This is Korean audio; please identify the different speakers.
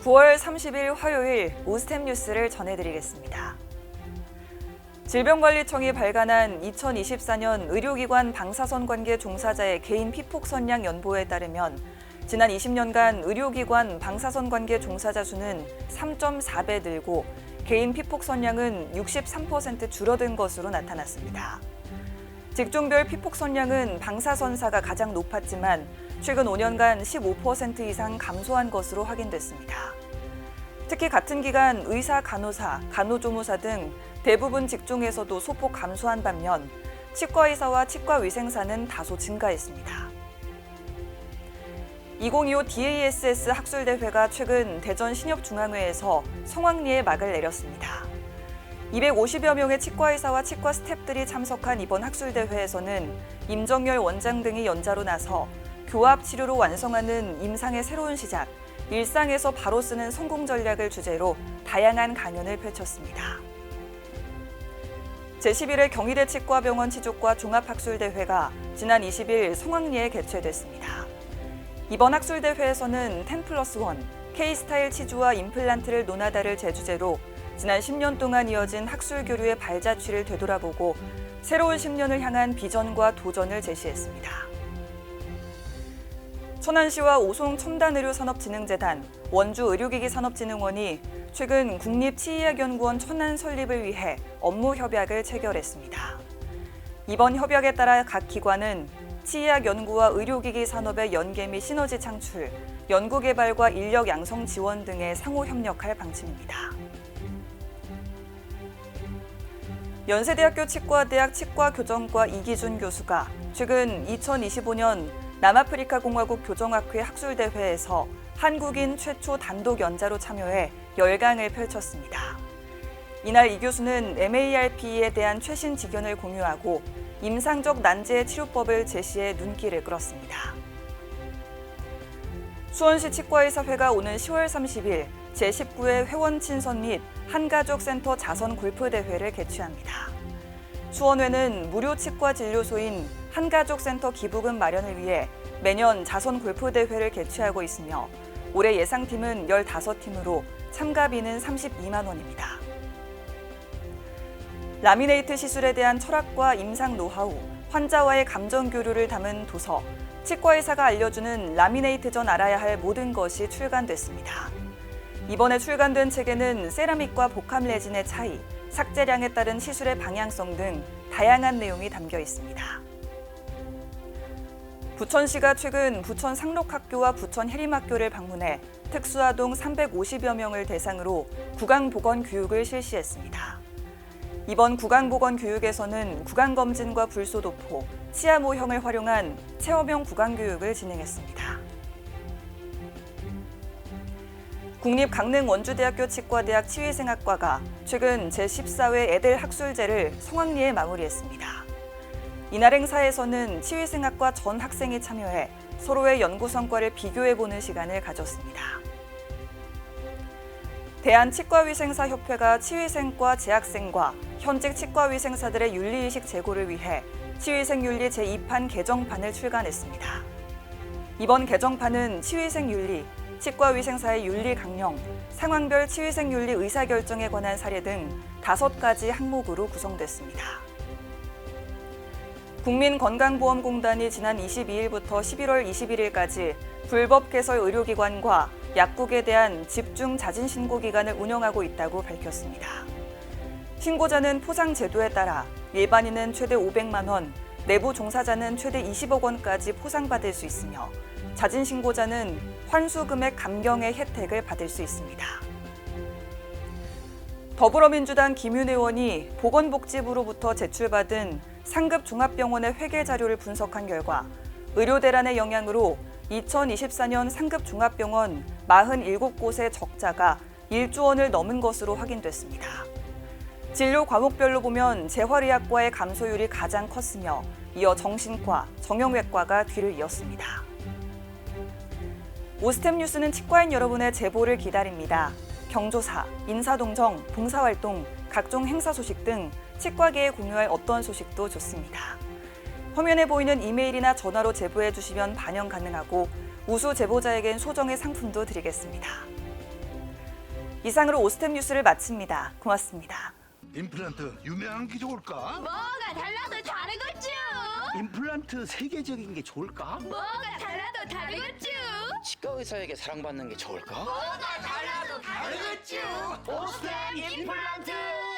Speaker 1: 9월 30일 화요일 오스템 뉴스를 전해드리겠습니다. 질병관리청이 발간한 2024년 의료기관 방사선 관계 종사자의 개인 피폭 선량 연보에 따르면 지난 20년간 의료기관 방사선 관계 종사자 수는 3.4배 늘고 개인 피폭 선량은 63% 줄어든 것으로 나타났습니다. 직종별 피폭 선량은 방사선사가 가장 높았지만 최근 5년간 15% 이상 감소한 것으로 확인됐습니다. 특히 같은 기간 의사, 간호사, 간호조무사 등 대부분 직종에서도 소폭 감소한 반면 치과의사와 치과위생사는 다소 증가했습니다. 2025 DASS 학술대회가 최근 대전 신협중앙회에서 성황리에 막을 내렸습니다. 250여 명의 치과의사와 치과 스태프들이 참석한 이번 학술대회에서는 임정열 원장 등이 연자로 나서 교합 치료로 완성하는 임상의 새로운 시작, 일상에서 바로 쓰는 성공 전략을 주제로 다양한 강연을 펼쳤습니다. 제11회 경희대 치과병원 치조과 종합학술대회가 지난 20일 성황리에 개최됐습니다. 이번 학술대회에서는 10+1, K스타일 치주와 임플란트를 논하다를 제주제로 지난 10년 동안 이어진 학술 교류의 발자취를 되돌아보고 새로운 10년을 향한 비전과 도전을 제시했습니다. 천안시와 오송첨단의료산업진흥재단, 원주의료기기산업진흥원이 최근 국립치의학연구원 천안 설립을 위해 업무협약을 체결했습니다. 이번 협약에 따라 각 기관은 치의학 연구와 의료기기 산업의 연계 및 시너지 창출, 연구개발과 인력 양성 지원 등에 상호 협력할 방침입니다. 연세대학교 치과대학 치과교정과 이기준 교수가 최근 2025년 남아프리카 공화국 교정학회 학술대회에서 한국인 최초 단독 연자로 참여해 열강을 펼쳤습니다. 이날 이 교수는 MARP에 대한 최신 지견을 공유하고 임상적 난제의 치료법을 제시해 눈길을 끌었습니다. 수원시 치과의사회가 오는 10월 30일 제19회 회원 친선 및 한가족센터 자선 골프대회를 개최합니다. 수원회는 무료 치과 진료소인 한가족센터 기부금 마련을 위해 매년 자선 골프대회를 개최하고 있으며 올해 예상팀은 15팀으로 참가비는 32만 원입니다. 라미네이트 시술에 대한 철학과 임상 노하우, 환자와의 감정 교류를 담은 도서, 치과의사가 알려주는 라미네이트 전 알아야 할 모든 것이 출간됐습니다. 이번에 출간된 책에는 세라믹과 복합 레진의 차이, 삭제량에 따른 시술의 방향성 등 다양한 내용이 담겨 있습니다. 부천시가 최근 부천 상록학교와 부천 해림학교를 방문해 특수아동 350여 명을 대상으로 구강보건 교육을 실시했습니다. 이번 구강보건 교육에서는 구강검진과 불소도포, 치아 모형을 활용한 체험형 구강교육을 진행했습니다. 국립강릉원주대학교 치과대학 치위생학과가 최근 제14회 애들 학술제를 성황리에 마무리했습니다. 이날 행사에서는 치위생학과 전 학생이 참여해 서로의 연구 성과를 비교해보는 시간을 가졌습니다. 대한치과위생사협회가 치위생과 재학생과 현직 치과위생사들의 윤리의식 제고를 위해 치위생윤리 제2판 개정판을 출간했습니다. 이번 개정판은 치위생윤리, 치과위생사의 윤리 강령, 상황별 치위생윤리 의사결정에 관한 사례 등 5가지 항목으로 구성됐습니다. 국민건강보험공단이 지난 22일부터 11월 21일까지 불법 개설 의료기관과 약국에 대한 집중 자진 신고 기간을 운영하고 있다고 밝혔습니다. 신고자는 포상 제도에 따라 일반인은 최대 500만 원, 내부 종사자는 최대 20억 원까지 포상받을 수 있으며 자진 신고자는 환수 금액 감경의 혜택을 받을 수 있습니다. 더불어민주당 김윤 의원이 보건복지부로부터 제출받은 상급 종합병원의 회계 자료를 분석한 결과 의료대란의 영향으로 2024년 상급 종합병원 47곳의 적자가 1조 원을 넘은 것으로 확인됐습니다. 진료 과목별로 보면 재활의학과의 감소율이 가장 컸으며 이어 정신과, 정형외과가 뒤를 이었습니다. 오스템 뉴스는 치과인 여러분의 제보를 기다립니다. 경조사, 인사동정, 봉사활동, 각종 행사 소식 등 치과계에 공유할 어떤 소식도 좋습니다. 화면에 보이는 이메일이나 전화로 제보해 주시면 반영 가능하고 우수 제보자에겐 소정의 상품도 드리겠습니다. 이상으로 오스템 뉴스를 마칩니다. 고맙습니다.
Speaker 2: 임플란트 유명한 게 좋을까?
Speaker 3: 뭐가 달라도 다르겠죠.
Speaker 4: 임플란트 세계적인 게 좋을까?
Speaker 3: 뭐가 달라도 다르겠죠.
Speaker 4: 치과 의사에게 사랑받는 게 좋을까?
Speaker 3: 뭐가 달라도 다르겠죠.
Speaker 4: 오스템 임플란트!